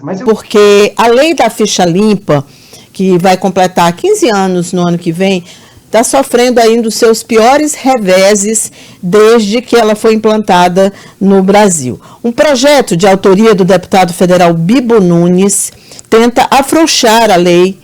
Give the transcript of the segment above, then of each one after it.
Mas eu... Porque a lei da ficha limpa, que vai completar 15 anos no ano que vem, está sofrendo ainda os seus piores reveses desde que ela foi implantada no Brasil. Um projeto de autoria do deputado federal Bibo Nunes tenta afrouxar a lei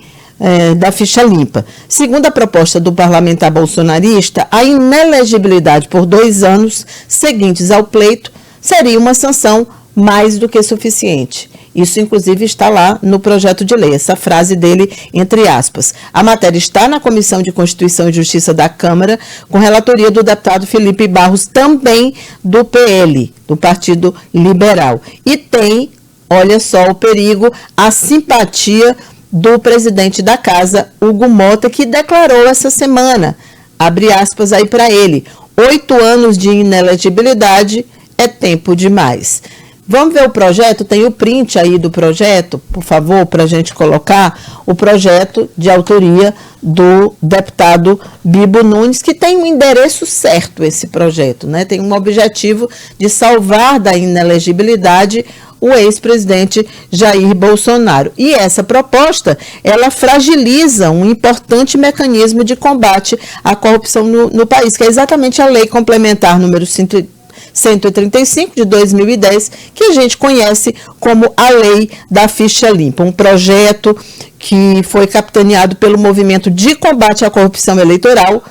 da ficha limpa. Segundo a proposta do parlamentar bolsonarista, a inelegibilidade por 2 anos seguintes ao pleito seria uma sanção mais do que suficiente. Isso, inclusive, está lá no projeto de lei, essa frase dele, entre aspas. A matéria está na Comissão de Constituição e Justiça da Câmara, com relatoria do deputado Felipe Barros, também do PL, do Partido Liberal. E tem, olha só o perigo, a simpatia do presidente da Casa, Hugo Mota, que declarou essa semana, abre aspas aí para ele, 8 anos de inelegibilidade é tempo demais. Vamos ver o projeto? Tem o print aí do projeto, por favor, para a gente colocar o projeto de autoria do deputado Bibo Nunes, que tem um endereço certo esse projeto, né? Tem um objetivo de salvar da inelegibilidade o ex-presidente Jair Bolsonaro. E essa proposta, ela fragiliza um importante mecanismo de combate à corrupção no país, que é exatamente a lei complementar número 135 de 2010, que a gente conhece como a Lei da Ficha Limpa, um projeto que foi capitaneado pelo Movimento de Combate à Corrupção Eleitoral,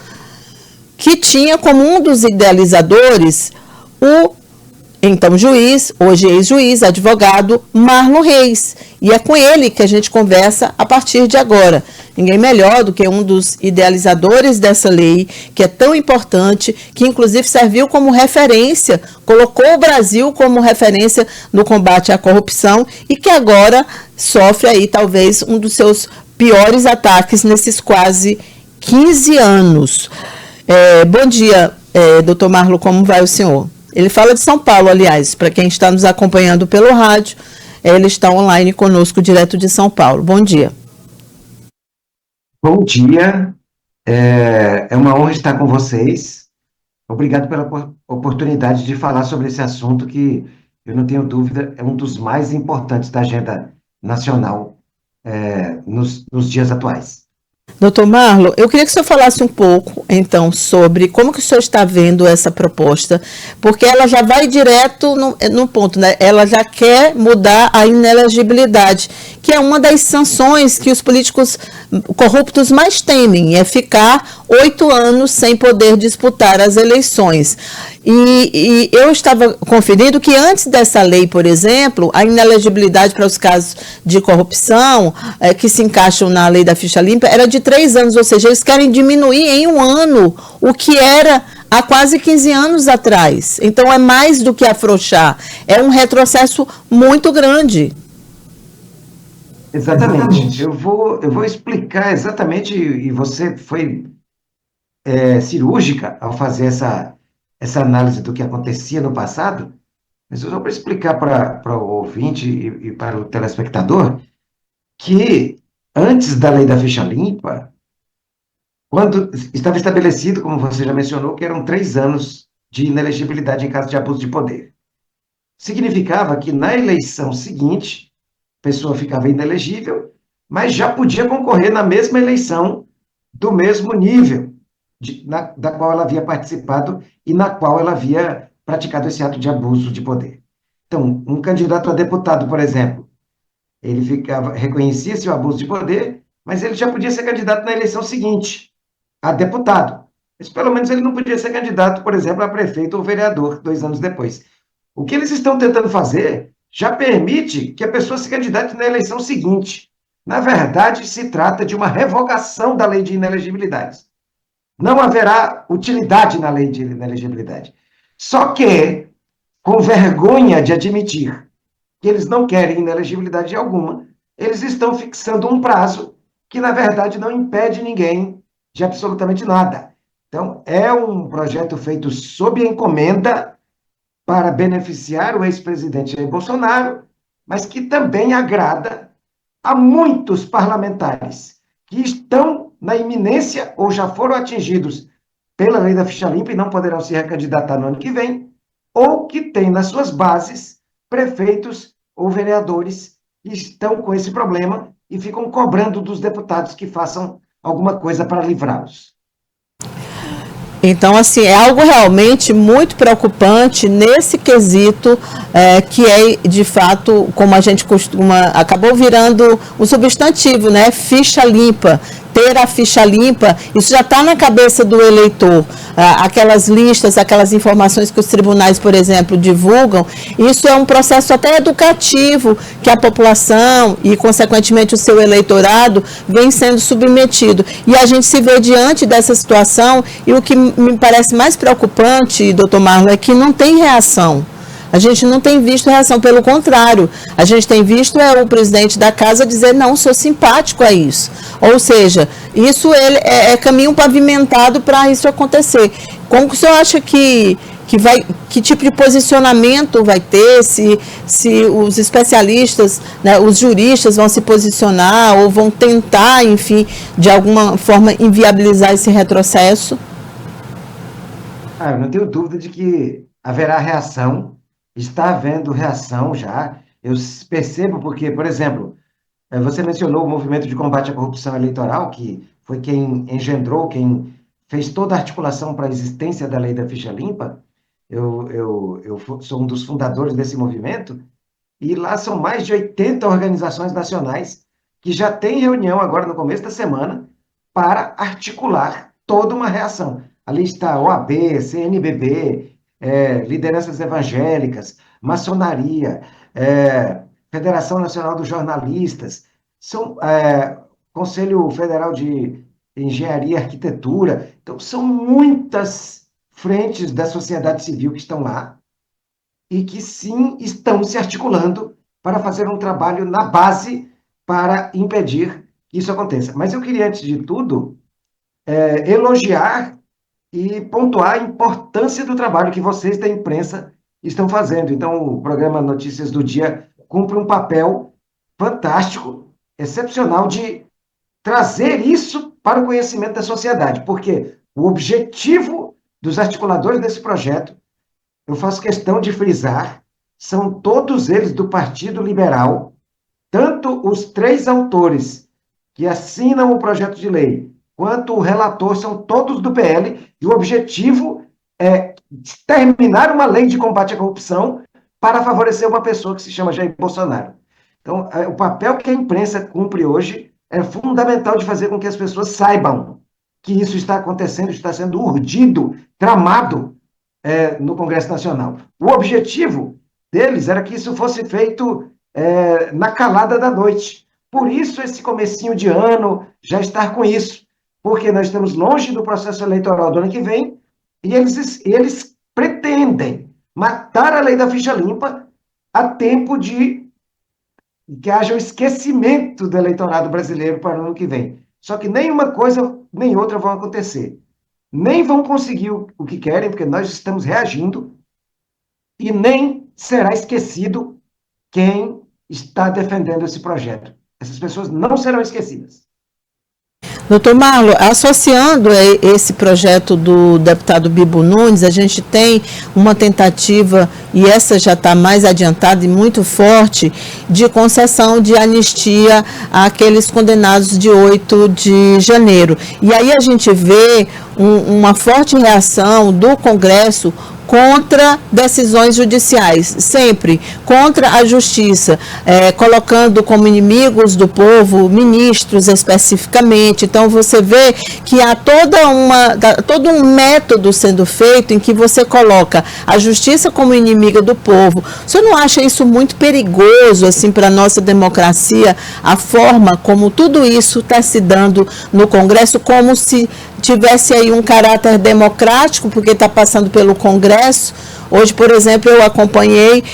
que tinha como um dos idealizadores o então juiz, hoje ex-juiz, advogado, Marlon Reis. E é com ele que a gente conversa a partir de agora. Ninguém melhor do que um dos idealizadores dessa lei, que é tão importante, que inclusive serviu como referência, colocou o Brasil como referência no combate à corrupção e que agora sofre aí talvez um dos seus piores ataques nesses quase 15 anos. Bom dia, doutor Marlon, como vai o senhor? Ele fala de São Paulo, aliás, para quem está nos acompanhando pelo rádio, ele está online conosco, direto de São Paulo. Bom dia. Bom dia, é uma honra estar com vocês. Obrigado pela oportunidade de falar sobre esse assunto que, eu não tenho dúvida, é um dos mais importantes da agenda nacional nos dias atuais. Doutor Marlon, eu queria que o senhor falasse um pouco, então, sobre como que o senhor está vendo essa proposta, porque ela já vai direto no ponto, né? Ela já quer mudar a inelegibilidade, que é uma das sanções que os políticos corruptos mais temem, é ficar 8 anos sem poder disputar as eleições. E eu estava conferindo que antes dessa lei, por exemplo, a inelegibilidade para os casos de corrupção, que se encaixam na lei da ficha limpa, era de 3 anos, ou seja, eles querem diminuir em 1 ano o que era há quase 15 anos atrás. Então, é mais do que afrouxar, é um retrocesso muito grande. Exatamente. Eu vou explicar exatamente, e você foi cirúrgica ao fazer essa análise do que acontecia no passado, mas eu só para explicar para o ouvinte e para o telespectador que antes da lei da ficha limpa, quando estava estabelecido, como você já mencionou, que eram 3 anos de inelegibilidade em caso de abuso de poder. Significava que na eleição seguinte, a pessoa ficava inelegível, mas já podia concorrer na mesma eleição do mesmo nível da qual ela havia participado e na qual ela havia praticado esse ato de abuso de poder. Então, um candidato a deputado, por exemplo, ele reconhecia-se o abuso de poder, mas ele já podia ser candidato na eleição seguinte, a deputado. Mas pelo menos ele não podia ser candidato, por exemplo, a prefeito ou vereador, 2 anos depois. O que eles estão tentando fazer já permite que a pessoa se candidate na eleição seguinte. Na verdade, se trata de uma revogação da lei de inelegibilidades. Não haverá utilidade na lei de inelegibilidade. Só que, com vergonha de admitir que eles não querem inelegibilidade alguma, eles estão fixando um prazo que, na verdade, não impede ninguém de absolutamente nada. Então, é um projeto feito sob encomenda para beneficiar o ex-presidente Jair Bolsonaro, mas que também agrada a muitos parlamentares que estão na iminência ou já foram atingidos pela lei da ficha limpa e não poderão se recandidatar no ano que vem, ou que têm nas suas bases prefeitos ou vereadores estão com esse problema e ficam cobrando dos deputados que façam alguma coisa para livrá-los. Então, assim, é algo realmente muito preocupante nesse quesito, que é, de fato, como a gente costuma, acabou virando um substantivo, né? Ficha limpa. Ter a ficha limpa, isso já está na cabeça do eleitor. Aquelas listas, aquelas informações que os tribunais, por exemplo, divulgam, isso é um processo até educativo que a população e, consequentemente, o seu eleitorado vem sendo submetido. E a gente se vê diante dessa situação, e o que me parece mais preocupante, doutor Marlon, é que não tem reação. A gente não tem visto reação, pelo contrário, a gente tem visto o presidente da casa dizer, não, sou simpático a isso. Ou seja, isso é caminho pavimentado para isso acontecer. Como que o senhor acha que tipo de posicionamento vai ter, se os especialistas, né, os juristas vão se posicionar ou vão tentar, enfim, de alguma forma inviabilizar esse retrocesso? Eu não tenho dúvida de que haverá reação. Está havendo reação já. Eu percebo porque, por exemplo, você mencionou o movimento de combate à corrupção eleitoral, que foi quem engendrou, quem fez toda a articulação para a existência da lei da ficha limpa. Eu sou um dos fundadores desse movimento, e lá são mais de 80 organizações nacionais que já têm reunião agora no começo da semana para articular toda uma reação. Ali está OAB, CNBB, lideranças evangélicas, maçonaria, Federação Nacional dos Jornalistas, Conselho Federal de Engenharia e Arquitetura. Então, são muitas frentes da sociedade civil que estão lá e que, sim, estão se articulando para fazer um trabalho na base para impedir que isso aconteça. Mas eu queria, antes de tudo, elogiar e pontuar a importância do trabalho que vocês da imprensa estão fazendo. Então, o programa Notícias do Dia cumpre um papel fantástico, excepcional, de trazer isso para o conhecimento da sociedade, porque o objetivo dos articuladores desse projeto, eu faço questão de frisar, são todos eles do Partido Liberal, tanto os 3 autores que assinam o projeto de lei, quanto o relator, são todos do PL, e o objetivo é terminar uma lei de combate à corrupção para favorecer uma pessoa que se chama Jair Bolsonaro. Então, o papel que a imprensa cumpre hoje é fundamental de fazer com que as pessoas saibam que isso está acontecendo, está sendo urdido, tramado no Congresso Nacional. O objetivo deles era que isso fosse feito na calada da noite. Por isso, esse comecinho de ano já estar com isso, porque nós estamos longe do processo eleitoral do ano que vem, e eles pretendem matar a lei da ficha limpa a tempo de que haja um esquecimento do eleitorado brasileiro para o ano que vem. Só que nem uma coisa nem outra vão acontecer. Nem vão conseguir o que querem, porque nós estamos reagindo, e nem será esquecido quem está defendendo esse projeto. Essas pessoas não serão esquecidas. Doutor Marlon, associando esse projeto do deputado Bibo Nunes, a gente tem uma tentativa, e essa já está mais adiantada e muito forte, de concessão de anistia àqueles condenados de 8 de janeiro. E aí a gente vê uma forte reação do Congresso contra decisões judiciais, sempre contra a justiça, colocando como inimigos do povo ministros especificamente. Então você vê que há todo um método sendo feito em que você coloca a justiça como inimiga do povo. O senhor não acha isso muito perigoso assim para a nossa democracia, a forma como tudo isso está se dando no Congresso, como se tivesse aí um caráter democrático, porque está passando pelo Congresso? Hoje, por exemplo, eu acompanhei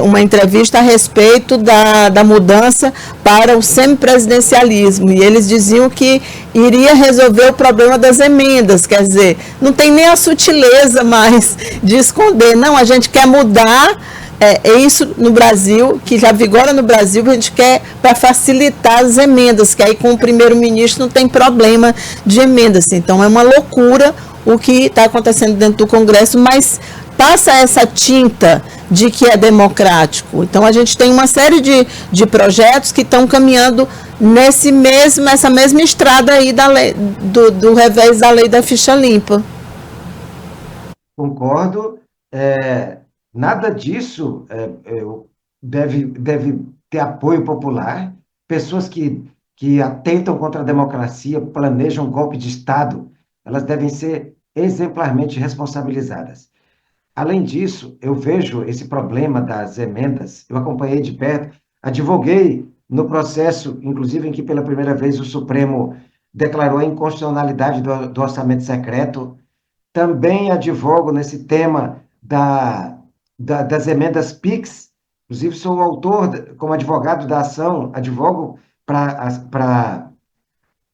uma entrevista a respeito da mudança para o semipresidencialismo, e eles diziam que iria resolver o problema das emendas, quer dizer, não tem nem a sutileza mais de esconder, não, a gente quer mudar. É isso no Brasil, que já vigora no Brasil, que a gente quer para facilitar as emendas, que aí com o primeiro-ministro não tem problema de emendas. Então é uma loucura o que está acontecendo dentro do Congresso, mas passa essa tinta de que é democrático. Então, a gente tem uma série de projetos que estão caminhando nessa mesma estrada aí da lei, do revés da lei da ficha limpa. Concordo. Nada disso deve ter apoio popular. Pessoas que atentam contra a democracia, planejam golpe de Estado, elas devem ser exemplarmente responsabilizadas. Além disso, eu vejo esse problema das emendas, eu acompanhei de perto, advoguei no processo, inclusive em que pela primeira vez o Supremo declarou a inconstitucionalidade do orçamento secreto. Também advogo nesse tema das emendas PIX, inclusive sou autor, como advogado da ação, advogo para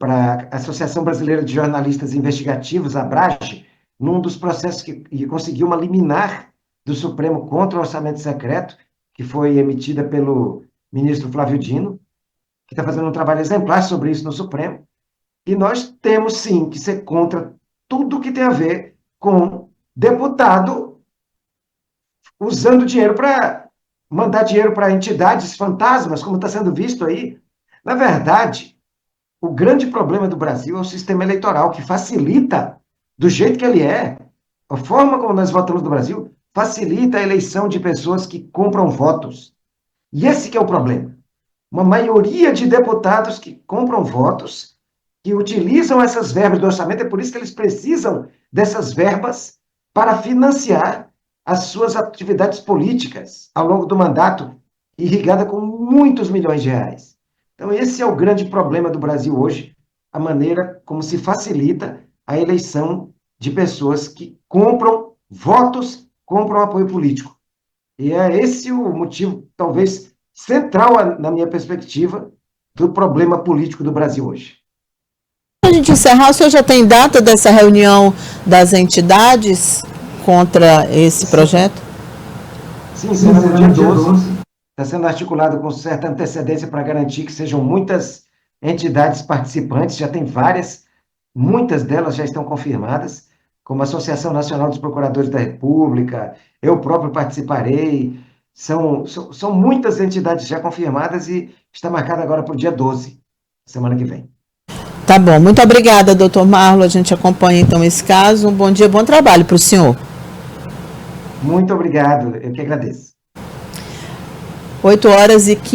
a Associação Brasileira de Jornalistas Investigativos, a ABRAGE, num dos processos que conseguiu uma liminar do Supremo contra o orçamento secreto, que foi emitida pelo ministro Flávio Dino, que está fazendo um trabalho exemplar sobre isso no Supremo. E nós temos, sim, que ser contra tudo que tem a ver com deputado usando dinheiro para mandar dinheiro para entidades fantasmas, como está sendo visto aí. Na verdade, o grande problema do Brasil é o sistema eleitoral, que facilita, do jeito que ele é, a forma como nós votamos no Brasil, facilita a eleição de pessoas que compram votos. E esse que é o problema. Uma maioria de deputados que compram votos, que utilizam essas verbas do orçamento, é por isso que eles precisam dessas verbas para financiar as suas atividades políticas ao longo do mandato, irrigada com muitos milhões de reais. Então, esse é o grande problema do Brasil hoje, a maneira como se facilita a eleição de pessoas que compram votos, compram apoio político. E é esse o motivo, talvez, central, na minha perspectiva, do problema político do Brasil hoje. Para a gente encerrar, o senhor já tem data dessa reunião das entidades contra esse projeto? Sim, será no dia 12. Está sendo articulado com certa antecedência para garantir que sejam muitas entidades participantes, já tem várias, muitas delas já estão confirmadas, como a Associação Nacional dos Procuradores da República, eu próprio participarei, são muitas entidades já confirmadas e está marcado agora para o dia 12, semana que vem. Tá bom, muito obrigada, doutor Marlon, a gente acompanha então esse caso, um bom dia, bom trabalho para o senhor. Muito obrigado, eu que agradeço. 8h15.